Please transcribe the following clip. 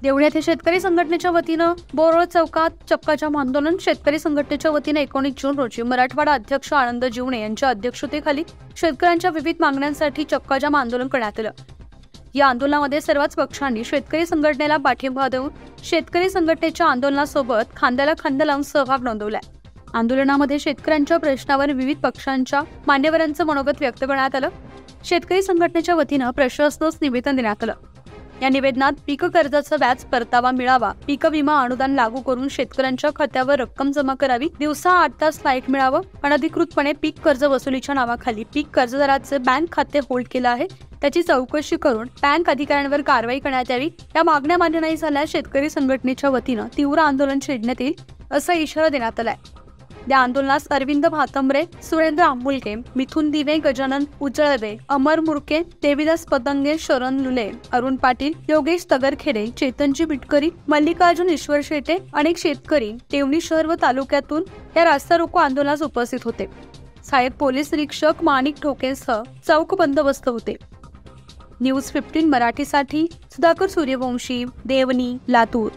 देवणी येथे शेतकरी संघटनेच्या वतीनं बोरळ चौकात चक्काजाम आंदोलन. शेतकरी संघटनेच्या वतीने 19 जून रोजी मराठवाडा अध्यक्ष आनंद जीवणे यांच्या अध्यक्षतेखाली शेतकऱ्यांच्या विविध मागण्यांसाठी चक्काजाम आंदोलन करण्यात आलं. या आंदोलनामध्ये सर्वच पक्षांनी शेतकरी संघटनेला पाठिंबा देऊन शेतकरी संघटनेच्या आंदोलनासोबत खांद्याला खांदा लावून सहभाग नोंदवलाय. आंदोलनामध्ये शेतकऱ्यांच्या प्रश्नावर विविध पक्षांच्या मान्यवरांचं मनोगत व्यक्त करण्यात आलं. शेतकरी संघटनेच्या वतीनं प्रशासनास निवेदन देण्यात आलं. या निवेदनात पीक कर्जाचा व्याज परतावा मिळावा, पीक विमा अनुदान लागू करून शेतकऱ्यांच्या खात्यावर रक्कम जमा करावी, दिवसा 8 तास लाईट मिळावं, अनधिकृतपणे पीक कर्ज वसुलीच्या नावाखाली पीक कर्जदाराचे बँक खाते होल्ड केलं आहे त्याची चौकशी करून बँक अधिकाऱ्यांवर कारवाई करण्यात यावी. या मागण्या मान्य नाही झाल्यास शेतकरी संघटनेच्या वतीनं तीव्र आंदोलन छेडण्यात येईल असा इशारा देण्यात आलाय. या आंदोलनास अरविंद भातंब्रे, सुरेंद्र आंबुलके, मिथुन दिवे, गजानन उजळवे, अमर मुरके, देवीदास पतंगे, शरण लुले, अरुण पाटील, योगेश तगरखेडे, चेतनजी बिटकरी, मल्लिकार्जुन ईश्वर शेटे अनेक शेतकरी देवणी शहर व तालुक्यातून या रास्ता रोको आंदोलनास उपस्थित होते. सहाय्यक पोलीस निरीक्षक माणिक ठोकेसह चौक बंदोबस्त होते. न्यूज 15 मराठीसाठी सुधाकर सूर्यवंशी, देवणी, लातूर.